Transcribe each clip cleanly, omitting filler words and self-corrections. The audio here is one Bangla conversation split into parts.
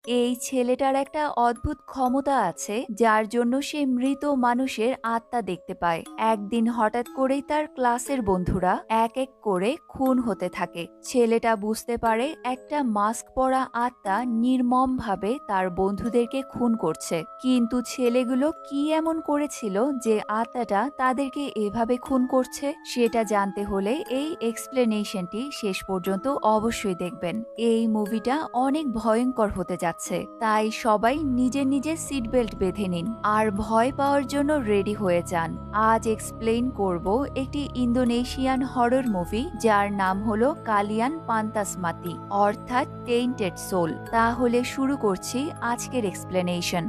এই ছেলেটার একটা অদ্ভুত ক্ষমতা আছে যার জন্য সে মৃত মানুষের আত্মা দেখতে পায়। একদিন হঠাৎ করেই তার ক্লাসের বন্ধুরা এক এক করে খুন হতে থাকে। ছেলেটা বুঝতে পারে একটা মাস্ক পরা আত্মা নির্মমভাবে তার বন্ধুদেরকে খুন করছে, কিন্তু ছেলেগুলো কি এমন করেছিল যে আত্মাটা তাদেরকে এভাবে খুন করছে সেটা জানতে হলে এই এক্সপ্লেনেশনটি শেষ পর্যন্ত অবশ্যই দেখবেন। এই মুভিটা অনেক ভয়ঙ্কর হতে যাচ্ছে, তাই সবাই নিজের নিজের সিট বেল্ট বেঁধে নিন আর ভয় পাওয়ার জন্য রেডি হয়ে যান। আজ এক্সপ্লেইন করব একটি ইন্দোনেশিয়ান হরর মুভি যার নাম হলো কালিয়ান পান্তাসমাতি, অর্থাৎ টেইন্টেড সোল। তাহলে শুরু করছি আজকের এক্সপ্লেনেশন।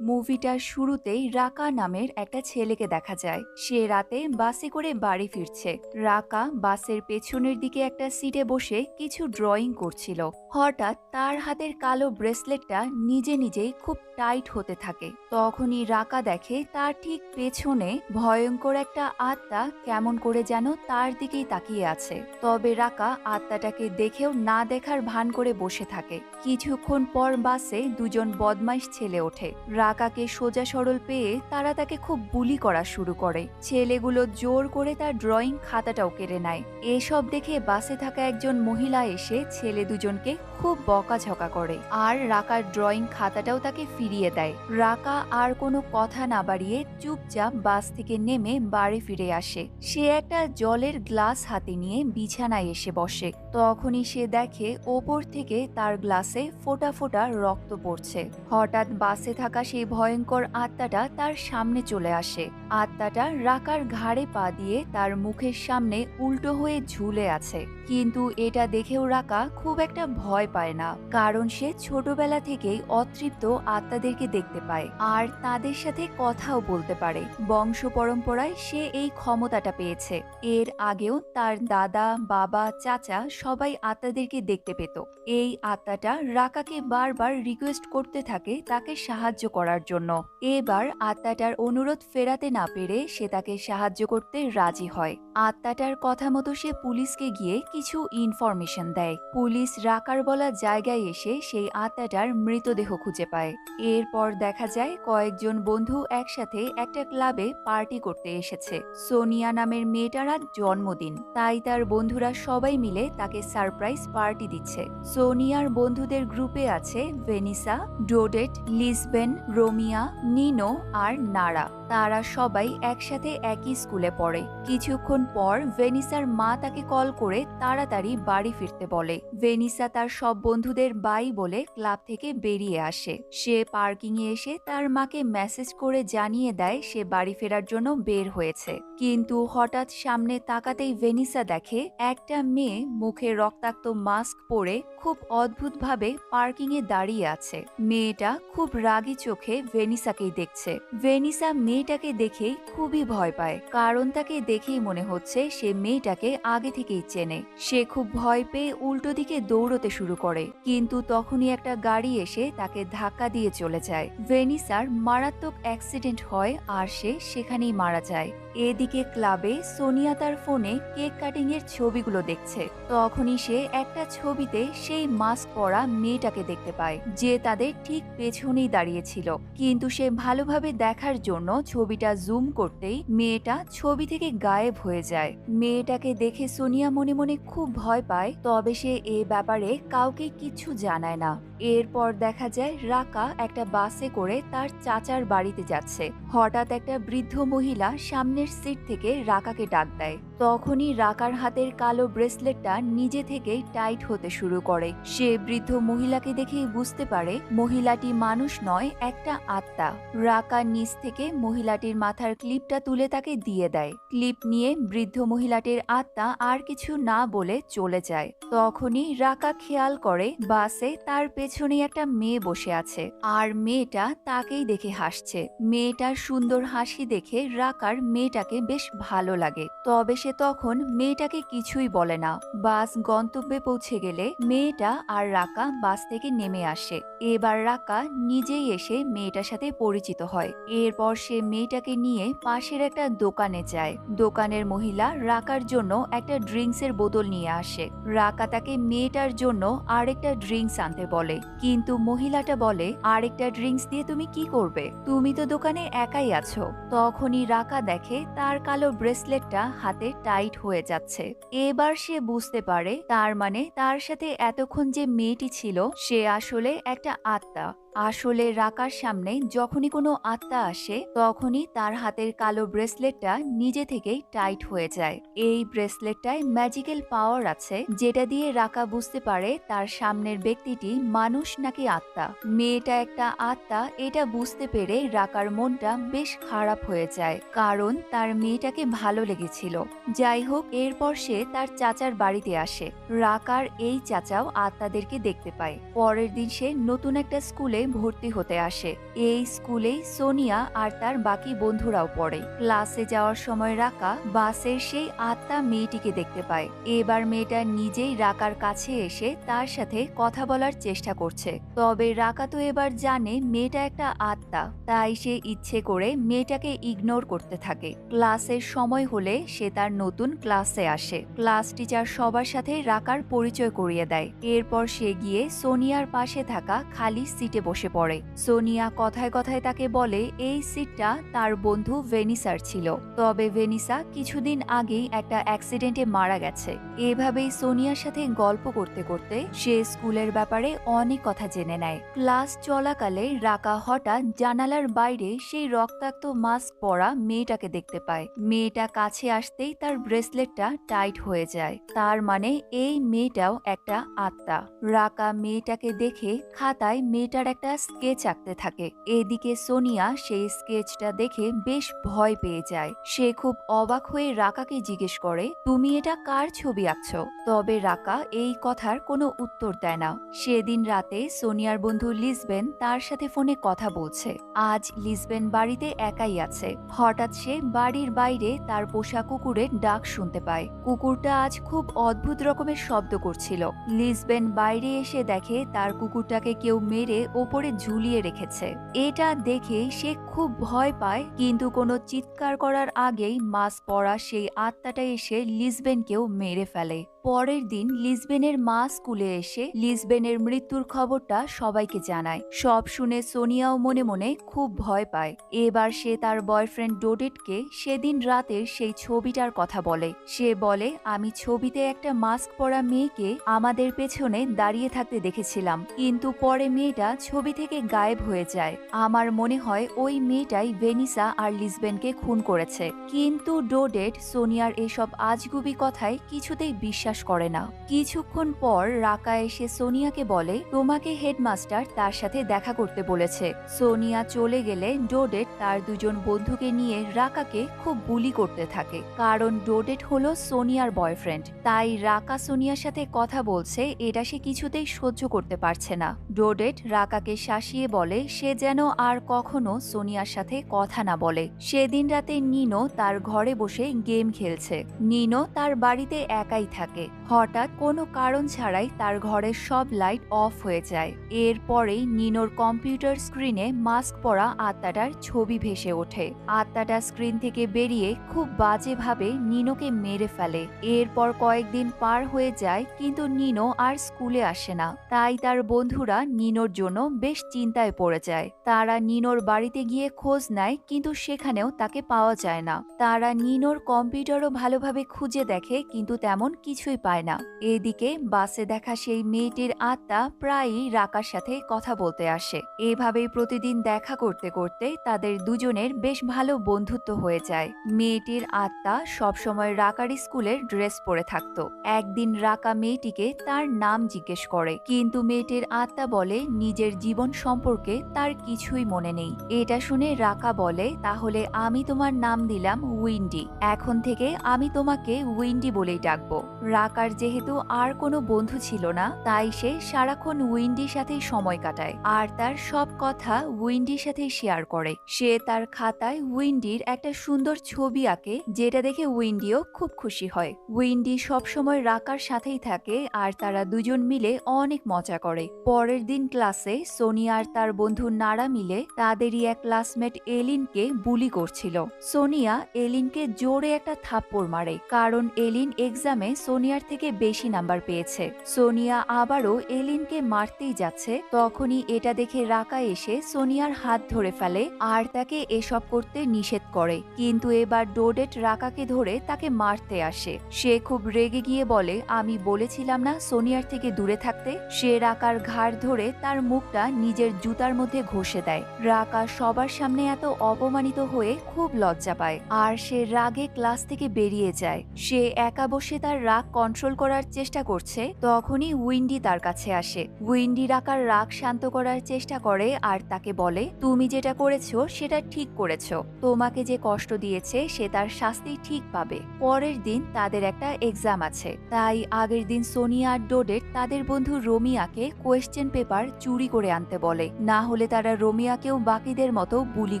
মুভিটার শুরুতেই রাকা নামের একটা ছেলেকে দেখা যায়। সে রাতে বাসে করে বাড়ি ফিরছে। রাকা বাসের পেছনের দিকে একটা সিটে বসে কিছু ড্রয়িং করছিল। হঠাৎ তার হাতের কালো ব্রেসলেটটা নিজে নিজেই খুব টাইট হতে থাকে। তখনই রাকা দেখে তার ঠিক পেছনে ভয়ঙ্কর একটা আত্মা কেমন করে যেন তার দিকেই তাকিয়ে আছে। তবে রাকা আত্মাটাকে দেখেও না দেখার ভান করে বসে থাকে। কিছুক্ষণ পর বাসে দুজন বদমাইশ ছেলে ওঠে। রাকাকে সোজা সরল পেয়ে তারা তাকে খুব বুলি করা শুরু করে। ছেলেগুলো জোর করে তার ড্রয়িং খাতাটাও কেড়ে নেয়। এসব দেখে বাসে থাকা একজন মহিলা এসে ছেলে দুজনকে খুব বকাঝকা করে আর রাকার ড্রয়িং খাতাটাও তাকে ফিরিয়ে দেয়। রাকা আর কোনো কথা না বাড়িয়ে চুপচাপ বাস থেকে নেমে বাড়ি ফিরে আসে। সে একটা জলের গ্লাস হাতে নিয়ে বিছানায় এসে বসে। তখনই সে দেখে ওপর থেকে তার গ্লাসে ফোঁটা ফোঁটা রক্ত পড়ছে। হঠাৎ বাসে থাকা সেই ভয়ঙ্কর আত্মাটা তার সামনে চলে আসে। আত্মাটা রাকার ঘাড়ে পা দিয়ে তার মুখের সামনে উল্টো হয়ে ঝুলে আছে। কিন্তু এটা দেখেও রাকা খুব একটা ভয় পায় না, কারণ সে ছোটবেলা থেকেই অতৃপ্ত আত্মাদেরকে দেখতে পায় আর তাদের সাথে কথাও বলতে পারে। বংশ পরম্পরায় সে এই ক্ষমতাটা পেয়েছে। এর আগেও তার দাদা, বাবা, চাচা সবাই আত্মাদেরকে দেখতে পেত। এই আত্মাটা রাকাকে বারবার রিকোয়েস্ট করতে থাকে তাকে সাহায্য করার জন্য। এবার আত্মাটার অনুরোধ ফেরাতে না পেরে সে তাকে সাহায্য করতে রাজি হয়। আত্মাটার কথা মতো সে পুলিশকে গিয়ে কিছু ইনফরমেশন দেয়। পুলিশ রাকার বলা জায়গায় এসে সেই আত্মাটার মৃতদেহ খুঁজে পায়। এরপর দেখা যায় কয়েকজন বন্ধু একসাথে একটা ক্লাবে পার্টি করতে এসেছে। সোনিয়া নামের মেয়েটার আজ জন্মদিন, তাই তার বন্ধুরা সবাই মিলে তাকে সারপ্রাইজ পার্টি দিচ্ছে। সোনিয়ার বন্ধুদের গ্রুপে আছে ভেনিসা, ডোডেট, লিসবেন, রোমিয়া, নিনো আর নারা। তারা সবাই একসাথে একই স্কুলে পড়ে। কিছুক্ষণ পর ভেনিসার মা তাকে কল করে তাড়াতাড়ি বাড়ি ফিরতে বলে। ভেনিসা তার সব বন্ধুদের বাই বলে ক্লাব থেকে বেরিয়ে আসে। সে পার্কিং এ এসে তার মাকে মেসেজ করে জানিয়ে দেয় সে বাড়ি ফেরার জন্য বের হয়েছে। কিন্তু হঠাৎ সামনে তাকাতেই ভেনিসা দেখে একটা মেয়ে মুখে রক্তাক্ত মাস্ক পরে খুব অদ্ভুতভাবে পার্কিং এ দাঁড়িয়ে আছে। মেয়েটা খুব রাগী চোখে ভেনিসাকেই দেখছে। ভেনিসা মেয়েটাকে দেখেই খুবই ভয় পায়, কারণ তাকে দেখেই মনে হচ্ছে সে মেয়েটাকে আগে থেকেই চেনে। সে খুব ভয় পেয়ে উল্টো দিকে দৌড়তে শুরু করে, কিন্তু তখনই একটা গাড়ি এসে তাকে ধাক্কা দিয়ে চলে যায়। ভেনিসার মারাত্মক অ্যাক্সিডেন্ট হয় আর সে সেখানেই মারা যায়। এদিকে ক্লাবে সোনিয়া তার ফোনে কেক কাটিং এর ছবিগুলো দেখছে। তখনই সে একটা ছবিতে সেই মাস্ক পরা মেয়েটাকে দেখতে পায়, যে তাদের ঠিক পেছনেই দাঁড়িয়েছিল। কিন্তু সে ভালোভাবে দেখার জন্য ছবিটা জুম করতেই মেয়েটা ছবি থেকে গায়েব হয়ে যায়। মেয়েটাকে দেখে সোনিয়া মনে মনে খুব ভয় পায়, তবে সে এ ব্যাপারে কাউকে কিছু জানায় না। এরপর দেখা যায় রাকা একটা বাসে করে তার চাচার বাড়িতে যাচ্ছে। হঠাৎ একটা বৃদ্ধ মহিলা সামনের সিট থেকে রাকাকে ডাক দেয়। তখনই রাকার হাতের কালো ব্রেসলেটটা নিজে থেকেই টাইট হতে শুরু করে। সে বৃদ্ধ মহিলাকে দেখেই বুঝতে পারে মহিলাটি মানুষ নয়, একটা আত্মা। রাকা নিচ থেকে মহিলাটির মাথার ক্লিপটা তুলে তাকে দিয়ে দেয়। ক্লিপ নিয়ে বৃদ্ধ মহিলাটির আত্মা আর কিছু না বলে চলে যায়। তখনই রাকা খেয়াল করে বাসে তার পেছনে একটা মেয়ে বসে আছে আর মেয়েটা তাকেই দেখে হাসছে। মেয়েটার সুন্দর হাসি দেখে রাকার মেয়েটাকে বেশ ভালো লাগে, তবে সে তখন মেয়েটাকে কিছুই বলে না। বাস গন্তব্যে পৌঁছে গেলে মেয়েটা আর রাকা বাস থেকে নেমে আসে। এবার রাকা নিজেই এসে মেয়েটার সাথে পরিচিত হয়। এরপর সে মেয়েটাকে নিয়ে পাশের একটা দোকানে যায়। দোকানের মহিলা রাকার জন্য একটা ড্রিঙ্কসের বোতল নিয়ে আসে। রাকা তাকে মেয়েটার জন্য আরেকটা ড্রিঙ্কস আনতে বলে, কিন্তু মহিলাটা বলে, আরেকটা ড্রিঙ্কস দিয়ে তুমি কি করবে? তুমি তো দোকানে একাই আছো। তখনই রাকা দেখে তার কালো ব্রেসলেটটা হাতে টাইট হয়ে যাচ্ছে। এবার সে বুঝতে পারে, তার মানে তার সাথে এতক্ষণ যে মেয়েটি ছিল সে আসলে একটা আত্মা। আসলে রাকার সামনে যখনই কোনো আত্মা আসে তখনই তার হাতের কালো ব্রেসলেটটা নিজে থেকেই টাইট হয়ে যায়। এই ব্রেসলেটটায় ম্যাজিক্যাল পাওয়ার আছে, যেটা দিয়ে রাকা বুঝতে পারে তার সামনের ব্যক্তিটি মানুষ নাকি আত্মা। মেয়েটা একটা আত্মা এটা বুঝতে পেরে রাকার মনটা বেশ খারাপ হয়ে যায়, কারণ তার মেয়েটাকে ভালো লেগেছিল। যাই হোক, এরপর সে তার চাচার বাড়িতে আসে। রাকার এই চাচাও আত্মাদেরকে দেখতে পায়। পরের দিন সে নতুন একটা স্কুলে ভর্তি হতে আসে। এই স্কুলেই সোনিয়া আর তার বাকি বন্ধুরাও পড়ে। ক্লাসে যাওয়ার সময় রাকা বাসের সেই আত্মা মেয়েটিকে দেখতে পায়। এবার মেয়েটা নিজেই রাকার কাছে এসে তার সাথে কথা বলার চেষ্টা করছে। তবে রাকা তো এবার জানে মেয়েটা একটা আত্মা, তাই সে ইচ্ছে করে মেয়েটাকে ইগনোর করতে থাকে। ক্লাসের সময় হলে সে তার নতুন ক্লাসে আসে। ক্লাস টিচার সবার সাথে রাকার পরিচয় করিয়ে দেয়। এরপর সে গিয়ে সোনিয়ার পাশে থাকা খালি সিটে বসে পড়ে। সোনিয়া কথায় কথায় তাকে বলে এই সিটটা তার বন্ধু ভেনিসার ছিল, তবে ভেনিসা কিছুদিন আগেই একটা অ্যাক্সিডেন্টে মারা গেছে। এভাবেই সোনিয়ার সাথে গল্প করতে করতে সে স্কুলের ব্যাপারে অনেক কথা জেনে নেয়। ক্লাস চলাকালে রাকা হঠাৎ জানালার বাইরে সেই রক্তাক্ত মাস্ক পরা মেয়েটাকে দেখতে পায়। মেয়েটা কাছে আসতেই তার ব্রেসলেটটা টাইট হয়ে যায়। তার মানে এই মেয়েটাও একটা আত্মা। রাকা মেয়েটাকে দেখে খাতায় মেয়েটার একটা স্কেচ আঁকতে থাকে। এদিকে সোনিয়া সেই স্কেচটা দেখে বেশ ভয় পেয়ে যায়। সে খুব অবাক হয়ে রাকাকে জিজ্ঞেস করে, তুমি এটা কার ছবি আঁকছো? তবে রাকা এই কথার কোনো উত্তর দেয় না। সেদিন রাতে সোনিয়ার বন্ধু লিসবেন তার সাথে ফোনে কথা বলছে। আজ লিসবেন বাড়িতে একাই আছে। হঠাৎ সে বাড়ির বাইরে তার পোষা কুকুরের ডাক শুনতে পায়। কুকুরটা আজ খুব অদ্ভুত রকমের শব্দ করছিল। লিসবেন বাইরে এসে দেখে তার কুকুরটাকে কেউ মেরে ওপরে ঝুলিয়ে রেখেছে। এটা দেখে সে খুব ভয় পায়, কিন্তু কোনো চিৎকার করার আগেই মাস্ক পরা সেই আত্মাটা এসে লিসবেনকেও মেরে ফেলে। পরের দিন লিসবেনের মা স্কুলে এসে লিসবেনের মৃত্যুর খবরটা সবাইকে জানায়। সব শুনে সোনিয়াও মনে মনে খুব ভয় পায়। এবার সে তার বয়ফ্রেন্ড ডোডেটকে সেদিন রাতের সেই ছবিটার কথা বলে। সে বলে, আমি ছবিতে একটা মাস্ক পরা মেয়েকে আমাদের পেছনে দাঁড়িয়ে থাকতে দেখেছিলাম, কিন্তু পরে মেয়েটা ছবি থেকে গায়েব হয়ে যায়। আমার মনে হয় ওই মেয়েটাই ভেনিসা আর লিসবেনকে খুন করেছে। কিন্তু ডোডেট সোনিয়ার এসব আজগুবি কথায় কিছুতেই বিশ্বাস করে না। কিছুক্ষণ পর রাকা এসে সোনিয়াকে বলে, তোমাকে হেডমাস্টার তার সাথে দেখা করতে বলেছে। সোনিয়া চলে গেলে ডোডেট তার দুজন বন্ধুকে নিয়ে রাকাকে খুব বুলি করতে থাকে, কারণ ডোডেট হলো সোনিয়ার বয়ফ্রেন্ড। তাই রাকা সোনিয়ার সাথে কথা বলছে এটা সে কিছুতেই সহ্য করতে পারছে না। ডোডেট রাকাকে শাসিয়ে বলে সে যেন আর কখনো সোনিয়ার সাথে কথা না বলে। সেদিন রাতে নিনো তার ঘরে বসে গেম খেলছে। নিনো তার বাড়িতে একাই থাকে। হঠাৎ কোনো কারণ ছাড়াই তার ঘরের সব লাইট অফ হয়ে যায়। এরপরেই নিনোর কম্পিউটার স্ক্রিনে মাস্ক পরা আত্মাটার ছবি ভেসে ওঠে। আত্মাটা স্ক্রিন থেকে বেরিয়ে খুব বাজেভাবে নিনোকে মেরে ফেলে। এরপর কয়েকদিন পার হয়ে যায়, কিন্তু নিনো আর স্কুলে আসে না। তাই তার বন্ধুরা নিনোর জন্য বেশ চিন্তায় পড়ে যায়। তারা নিনোর বাড়িতে গিয়ে খোঁজ নেয়, কিন্তু সেখানেও তাকে পাওয়া যায় না। তারা নিনোর কম্পিউটারও ভালোভাবে খুঁজে দেখে, কিন্তু তেমন কিছুই পায় না। এদিকে বাসে দেখা সেই মেয়েটির আত্মা প্রায়ই রাকার সাথে কথা বলতে আসে। এভাবেই প্রতিদিন দেখা করতে করতে তাদের দুজনের বেশ ভালো বন্ধুত্ব হয়ে যায়। মেয়েটির আত্মা সবসময় রাকার স্কুলের ড্রেস পরে থাকতো। একদিন রাকা মেয়েটিকে তার নাম জিজ্ঞেস করে, কিন্তু মেয়েটির আত্মা বলে নিজের জীবন সম্পর্কে তার কিছুই মনে নেই। এটা শুনে রাকা বলে, তাহলে আমি তোমার নাম দিলাম উইন্ডি। এখন থেকে আমি তোমাকে উইন্ডি বলেই ডাকবো। রাকার যেহেতু আর কোনো বন্ধু ছিল না, তাই সে সারাক্ষণ উইন্ডির সাথেই সময় কাটায় আর তার সব কথা উইন্ডির সাথেই শেয়ার করে। সে তার খাতায় উইন্ডির একটা সুন্দর ছবি আঁকে, যেটা দেখে উইন্ডিও খুব খুশি হয়। উইন্ডি সবসময় রাকার সাথেই থাকে আর তারা দুজন মিলে অনেক মজা করে। পরের দিন ক্লাসে সোনিয়া আর তার বন্ধু নারা মিলে তাদেরই এক ক্লাসমেট এলিনকে বুলি করছিল। সোনিয়া এলিনকে জোরে একটা থাপ্পড় মারে, কারণ এলিন এক্সামে সোনিয়ার থেকে বেশি নাম্বার পেয়েছে। সোনিয়া আবারও এলিনকে মারতেই যাচ্ছে, তখনই এটা দেখে রাকা এসে সোনিয়ার হাত ধরে ফেলে আর তাকে এসব করতে নিষেধ করে। কিন্তু এবার ডোডেট রাকাকে ধরে তাকে মারতে আসে। সে খুব রেগে গিয়ে বলে, আমি বলেছিলাম না সোনিয়ার থেকে দূরে থাকতে। সে রাকার ঘাড় ধরে তার মুখটা নিজের জুতার মধ্যে ঘষে দেয়। রাকা সবার সামনে এত অপমানিত হয়ে খুব লজ্জা পায় আর সে রাগে ক্লাস থেকে বেরিয়ে যায়। সে একা বসে তার রাগ কন্ট্রোল করার চেষ্টা করছে, তখনই উইন্ডি তার কাছে আসে। উইন্ডি রাকার রাগ শান্ত করার চেষ্টা করে আর তাকে বলে, তুমি যেটা করেছো সেটা ঠিক করেছো। তোমাকে যে কষ্ট দিয়েছে সে তার শাস্তি ঠিক পাবে। পরের দিন তাদের একটা এক্সাম আছে, তাই আগের দিন সোনিয়া আর ডোডেট তাদের বন্ধু রোমিয়াকে কোয়েশ্চেন পেপার চুরি করে আনতে বলে, না হলে তারা রোমিয়াকেও বাকিদের মতো বুলি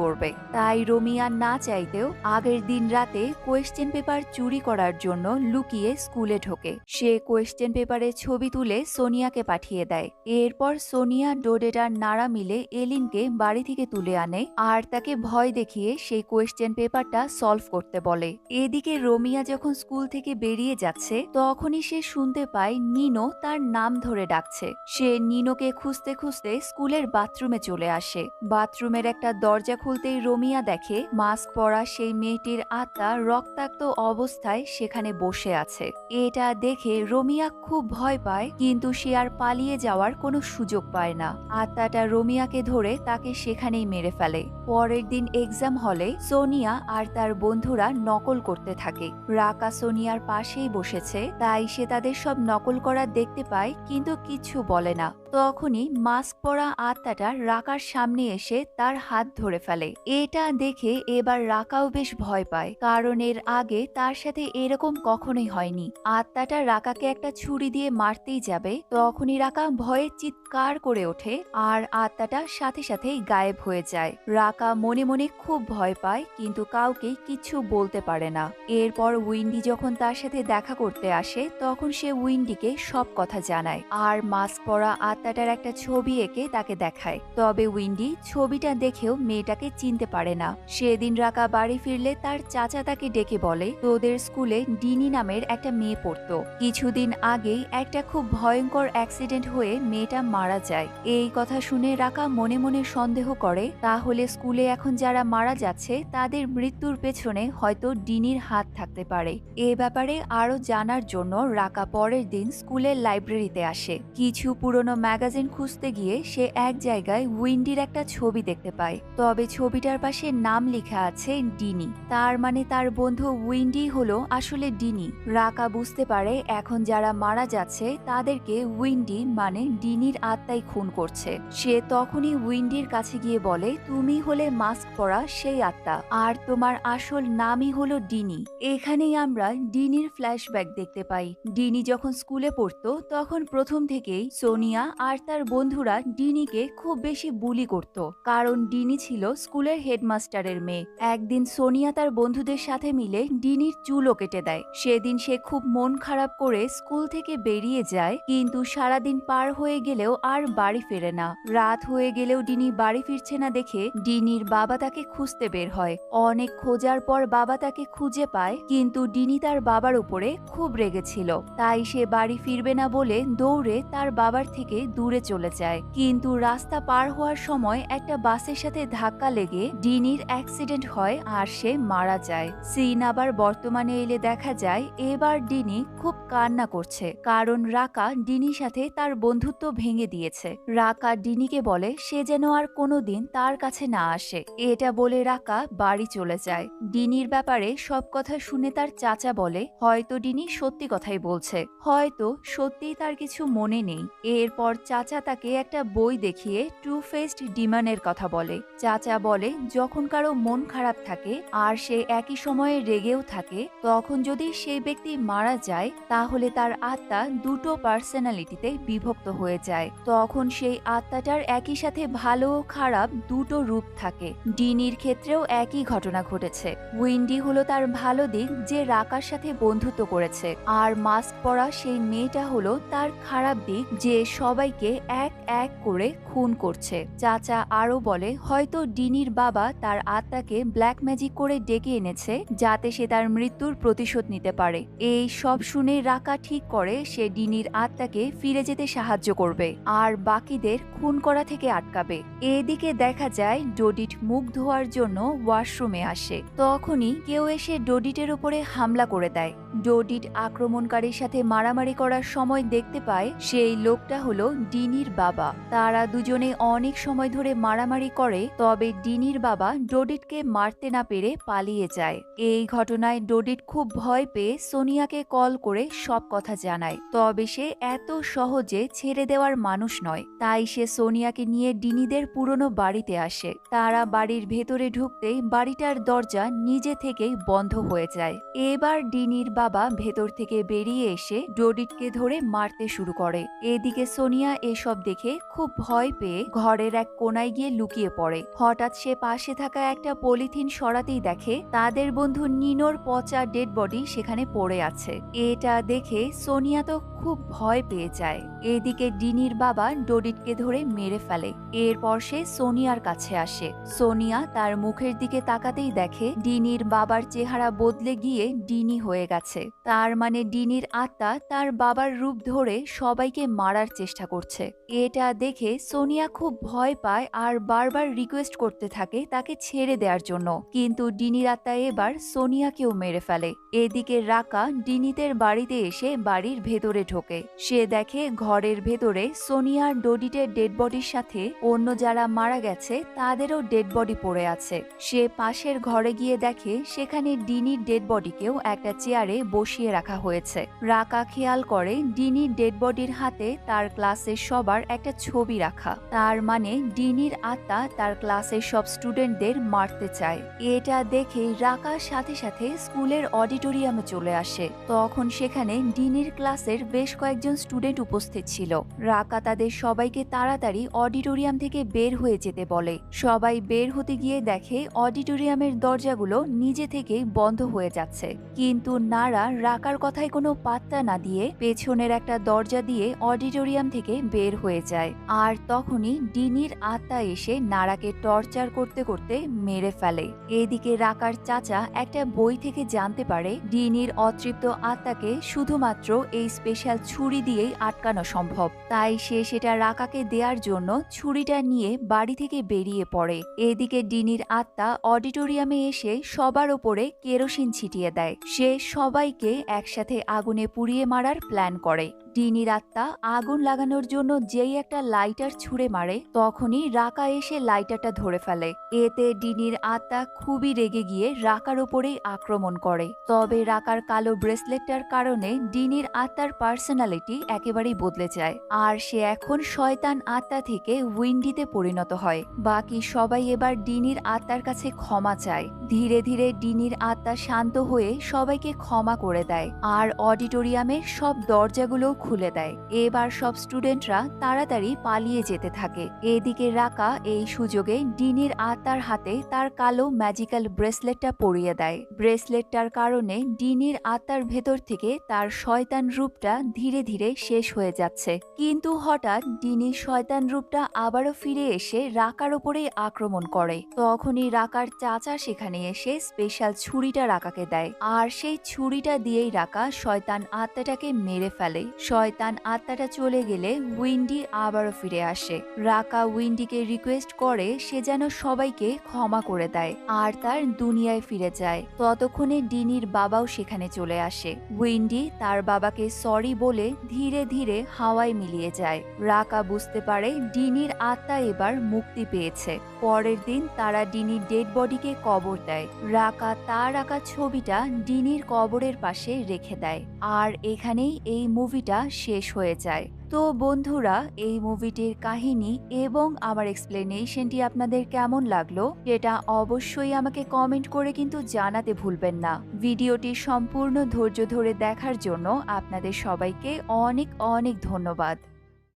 করবে। তাই রোমিয়া না চাইতেও আগের দিন রাতে কোয়েশ্চেন পেপার চুরি করার জন্য লুকিয়ে স্কুলে ঢোকে। সে কোয়েশ্চেন পেপারের ছবি তুলে সোনিয়াকে পাঠিয়ে দেয়। এরপর সোনিয়া, ডোডেট আর নারা মিলে এলিনকে বাড়ি থেকে তুলে আনে আর তাকে ভয় দেখিয়ে সেই কোয়েশ্চেন পেপারটা সলভ করতে বলে। এদিকে রোমিয়া যখন স্কুল থেকে বেরিয়ে যাচ্ছে, তখনই সে শুনতে পায় নিনো তার নাম ধরে ডাকছে। সে নিনোকে খুঁজতে খুঁজতে স্কুলের বাথরুমে চলে আসে। বাথরুমের একটা দরজা খুলতেই রোমিয়া দেখে মাস্ক পরা সেই মেয়েটির আত্মা রক্তাক্ত অবস্থায় সেখানে বসে আছে। এটা দেখে রোমিয়া খুব ভয় পায়, কিন্তু সে আর পালিয়ে যাওয়ার কোনো সুযোগ পায় না। আত্মাটা রোমিয়াকে ধরে তাকে সেখানেই মেরে ফেলে। পরের দিন এক্সাম হলে সোনিয়া আর তার বন্ধুরা নকল করতে থাকে। রাকা সোনিয়ার পাশেই বসেছে, তাই সে তাদের সব নকল করা দেখতে পায়, কিন্তু কিছু বলে না। তখনই মাস্ক পরা আত্মাটা রাকার সামনে এসে তার হাত ধরে ফেলে। এটা দেখে এবার রাকাও বেশ ভয় পায়, কারণ এর আগে তার সাথে এরকম কখনোই হয়নি। আত্মাটা রাকাকে একটা ছুরি দিয়ে মারতেই যাবে, তখনই রাকা ভয়ে চিৎকার করে ওঠে আর আত্মাটা সাথে সাথেই গায়েব হয়ে যায়। রাকা মনে মনে খুব ভয় পায়, কিন্তু কাউকে কিছু বলতে পারে না। এরপর উইন্ডি যখন তার সাথে দেখা করতে আসে, তখন সে উইন্ডিকে সব কথা জানায় আর মাস্ক পরা আত্মাটার একটা ছবি এঁকে তাকে দেখায়। তবে উইন্ডি ছবিটা দেখেও মেয়েটাকে চিনতে পারে না। সেদিন রাকা বাড়ি ফিরলে তার চাচা তাকে ডেকে বলে, তোদের স্কুলে ডিনি নামের একটা মেয়ে পড়তো। কিছুদিন আগেই একটা খুব ভয়ঙ্কর অ্যাক্সিডেন্ট হয়ে মেয়েটা মারা যায়। এই কথা শুনে রাকা মনে মনে সন্দেহ করে, তাহলে স্কুলে এখন যারা মারা যাচ্ছে তাদের মৃত্যুর পেছনে হয়তো ডিনির হাত থাকতে পারে। এ ব্যাপারে আরো জানার জন্য রাকা পরের দিন স্কুলের লাইব্রেরিতে আসে। কিছু পুরনো ম্যাগাজিন খুঁজতে গিয়ে সে এক জায়গায় উইন্ডির একটা ছবি দেখতে পায়। তবে ছবিটার পাশে নাম লেখা আছে ডিনি। তার মানে তার বন্ধু উইন্ডি হলো আসলে ডিনি। রাকা বুঝতে পারে এখন যারা মারা যাচ্ছে তাদেরকে উইন্ডি মানে ডিনির আত্মাই খুন করছে। সে তখনই উইন্ডির কাছে গিয়ে বলে, তুমি হলে মাস্ক পরা সেই আত্মা আর তোমার আসল নামই হলো ডিনি। এখানেই আমরা ডিনির ফ্ল্যাশব্যাক দেখতে পাই। ডিনি যখন স্কুলে পড়তো তখন প্রথম থেকেই সোনিয়া আর তার বন্ধুরা ডিনিকে খুব বেশি বুলি করত, কারণ ডিনি ছিল স্কুলের হেডমাস্টারের মেয়ে। একদিন সোনিয়া তার বন্ধুদের সাথে মিলে ডিনির চুলও কেটে দেয়। সেদিন সে খুব মন খারাপ করে স্কুল থেকে বেরিয়ে যায়, কিন্তু সারাদিন পার হয়ে গেলেও আর বাড়ি ফেরে না। রাত হয়ে গেলেও ডিনি বাড়ি ফিরছে না দেখে ডিনির বাবা তাকে খুঁজতে বের হয়। অনেক খোঁজার পর বাবা তাকে খুঁজে পায়, কিন্তু ডিনি তার বাবার উপরে খুব রেগেছিল, তাই সে বাড়ি ফিরবে না বলে দৌড়ে তার বাবার থেকে দূরে চলে যায়। কিন্তু রাস্তা পার হওয়ার সময় একটা বাসের সাথে ধাক্কা লেগে ডিনির অ্যাক্সিডেন্ট হয় আর সে মারা যায়। সিন আবার বর্তমানে এলে দেখা যায় এবার ডিনি খুব কান্না করছে, কারণ রাকা ডিনির সাথে তার বন্ধুত্ব ভেঙে দিয়েছে। রাকা ডিনিকে বলে সে যেন আর কোনোদিন তার কাছে না আসে। এটা বলে রাকা বাড়ি চলে যায়। ডিনির ব্যাপারে সব কথা শুনে তার চাচা বলে, হয়তো ডিনি সত্যি কথাই বলছে, হয়তো সত্যিই তার কিছু মনে নেই। এরপর চাচা তাকে একটা বই দেখিয়ে টু ফেসড ডিমনের কথা বলে। চাচা বলে, যখন কারো মন খারাপ থাকে আর সে একই সময়ে রেগেও থাকে, তখন যদি সেই ব্যক্তি মারা যায় তাহলে তার আত্মা দুটো পার্সোনালিটিতে বিভক্ত হয়ে যায়। তখন সেই আত্মাটার একই সাথে ভালো ও খারাপ দুটো রূপ থাকে। ডিনির ক্ষেত্রেও একই ঘটনা ঘটেছে। উইন্ডি হলো তার ভালো দিক, যে রাকার সাথে বন্ধুত্ব করেছে, আর মাস্ক পরা সেই মেয়েটা হলো তার খারাপ দিক, যে সবাইকে এক এক করে খুন করছে। চাচা আরো বলে হয়তো ডিনির বাবা তার আত্মাকে ব্ল্যাক ম্যাজিক করে ডেকে এনেছে যাতে সে তার মৃত্যুর প্রতিশোধ নিতে পারে। এই সব শুনে রাকা ঠিক করে সে ডিনির আত্মাকে ফিরে যেতে সাহায্য করবে আর বাকিদের খুন করা থেকে আটকাবে। এদিকে দেখা যায় ডোডিট মুখ ধোয়ার জন্য ওয়াশরুমে আসে। তখনই কেউ এসে ডোডিটের উপরে হামলা করে দেয়। ডোডিট আক্রমণকারীর সাথে মারামারি করার সময় দেখতে পায় সেই লোকটা হলো ডিনির বাবা। তারা দুজনে অনেক সময় ধরে মারামারি করে, তবে ডিনির বাবা ডোডিটকে মারতে না পেরে পালিয়ে যায়। এই ঘটনায় ডোডিট খুব ভয় পেয়ে সোনিয়াকে কল করে সব কথা জানায়, তবে সে এত সহজে ছেড়ে দেওয়ার মানুষ নয়। তাই সে সোনিয়াকে নিয়ে ডিনিদের পুরনো বাড়িতে আসে। তারা বাড়ির ভেতরে ঢুকতেই বাড়িটার দরজা নিজে থেকেই বন্ধ হয়ে যায়। এবার ডিনির বাবা ভেতর থেকে বেরিয়ে এসে ডোডিটকে ধরে মারতে শুরু করে। এদিকে সোনিয়া এসব দেখে খুব ভয় পেয়ে ঘরের এক কোনায় গিয়ে লুকিয়ে পড়ে। হঠাৎ সে পাশে থাকা একটা পলিথিন সরাতেই দেখে তাদের বন্ধু নিনোর পচা ডেড বডি সেখানে পড়ে আছে। এটা দেখে সোনিয়া তো খুব ভয় পেয়ে যায়। এদিকে ডিনির বাবা ডোডিটকে ধরে মেরে ফেলে। এরপর সে সোনিয়ার কাছে আসে। সোনিয়া তার মুখের দিকে তাকাতেই দেখে ডিনির বাবার চেহারা বদলে গিয়ে ডিনি হয়ে গেছে। তার মানে ডিনির আত্মা তার বাবার রূপ ধরে সবাইকে মারার চেষ্টা করছে। এটা দেখে সোনিয়া খুব ভয় পায় আর বারবার রিকোয়েস্ট করতে থাকে তাকে ছেড়ে দেওয়ার জন্য, কিন্তু ডিনির আত্মা এবার সোনিয়াকেও মেরে ফেলে। এদিকে রাকা ডিনিদের বাড়িতে এসে বাড়ির ভেতরে ঢোকে। সে দেখে ঘরের ভেতরে সোনিয়ার ডোডিটের ডেড বডির সাথে অন্য যারা মারা গেছে তাদেরও ডেড বডি পড়ে আছে। সে পাশের ঘরে গিয়ে দেখে সেখানে ডিনির ডেড বডিকেও একটা চেয়ারে বসিয়ে রাখা হয়েছে। রাকা খেয়াল করে ডিনির ডেড বডির হাতে তার ক্লাসের সবার একটা ছবি রাখা। তার মানে ডিনির আত্মা তার ক্লাসের সব স্টুডেন্টদের মারতে চায়। এটা দেখে রাকা সাথে সাথে স্কুলের অডিটোরিয়ামে চলে আসে। তখন সেখানে ডিনির ক্লাসের বেশ কয়েকজন স্টুডেন্ট উপস্থিত ছিল। রাকা তাদের সবাইকে তাড়াতাড়ি অডিটোরিয়াম থেকে বের হয়ে যেতে বলে। সবাই বের হতে গিয়ে দেখে অডিটোরিয়ামের দরজাগুলো নিজে থেকেই বন্ধ হয়ে যাচ্ছে, কিন্তু নারা রাকার কথায় কোনো পাত্তা না দিয়ে পেছনের একটা দরজা দিয়ে অডিটোরিয়াম থেকে বের হয়ে যায়। আর তখনই ডিনির আত্মা এসে নারাকে টর্চার করতে করতে মেরে ফেলে। এদিকে রাকার চাচা একটা বই থেকে জানতে পারে ডিনির অতৃপ্ত আত্মাকে শুধুমাত্র এই স্পেশাল ছুরি দিয়েই আটকানো সম্ভব। তাই সে সেটা রাকাকে দেওয়ার জন্য ছুরিটা নিয়ে বাড়ি থেকে বেরিয়ে পড়ে। এদিকে ডিনির আত্মা অডিটোরিয়ামে এসে সবার ওপরে কেরোসিন ছিটিয়ে দেয়। সে সবাইকে একসাথে আগুনে পুড়িয়ে মারার প্ল্যান করে। ডিনির আত্মা আগুন লাগানোর জন্য যেই একটা লাইটার ছুঁড়ে মারে, তখনই রাকা এসে লাইটারটা ধরে ফেলে। এতে ডিনির আত্মা খুবই রেগে গিয়ে রাকার উপরেই আক্রমণ করে। তবে রাকার কালো ব্রেসলেটটার কারণে ডিনির আত্মার পার্সোনালিটি একেবারেই বদলে যায়, আর সে এখন শয়তান আত্মা থেকে উইন্ডিতে পরিণত হয়। বাকি সবাই এবার ডিনির আত্মার কাছে ক্ষমা চায়। ধীরে ধীরে ডিনির আত্মা শান্ত হয়ে সবাইকে ক্ষমা করে দেয় আর অডিটোরিয়ামের সব দরজাগুলো খুলে দেয়। এবার সব স্টুডেন্টরা তাড়াতাড়ি পালিয়ে যেতে থাকে। এদিকে রাকা এই সুযোগে ডিনির আত্মার হাতে তার কালো ম্যাজিক্যাল ব্রেসলেটটা পরিয়ে দেয়। ব্রেসলেটটার কারণে ডিনির আত্মার ভেতর থেকে তার শয়তান রূপটা ধীরে ধীরে শেষ হয়ে যাচ্ছে। কিন্তু হঠাৎ ডিনির শয়তান রূপটা আবারও ফিরে এসে রাকার উপরেই আক্রমণ করে। তখনই রাকার চাচা সেখানে এসে স্পেশাল ছুরিটা রাকাকে দেয়, আর সেই ছুরিটা দিয়েই রাকা শয়তান আত্মাটাকে মেরে ফেলে। শয়তান আত্মাটা চলে গেলে উইন্ডি আবারও ফিরে আসে। রাকা উইন্ডিকে রিকোয়েস্ট করে সে যেন সবাইকে ক্ষমা করে দেয় আর তার দুনিয়ায় ফিরে যায়। ততক্ষণে ডিনির বাবাও সেখানে চলে আসে। উইন্ডি তার বাবাকে সরি বলে ধীরে ধীরে হাওয়ায় মিলিয়ে যায়। রাকা বুঝতে পারে ডিনির আত্মা এবার মুক্তি পেয়েছে। পরের দিন তারা ডিনির ডেড বডিকে কবর দেয়। রাকা তার আঁকা ছবিটা ডিনির কবরের পাশে রেখে দেয়। আর এখানেই এই মুভিটা শেষ হয়ে যায়। তো বন্ধুরা, এই মুভিটির কাহিনী এবং আমার এক্সপ্লেনেশনটি আপনাদের কেমন লাগলো সেটা অবশ্যই আমাকে কমেন্ট করে কিন্তু জানাতে ভুলবেন না। ভিডিওটি সম্পূর্ণ ধৈর্য ধরে দেখার জন্য আপনাদের সবাইকে অনেক অনেক ধন্যবাদ।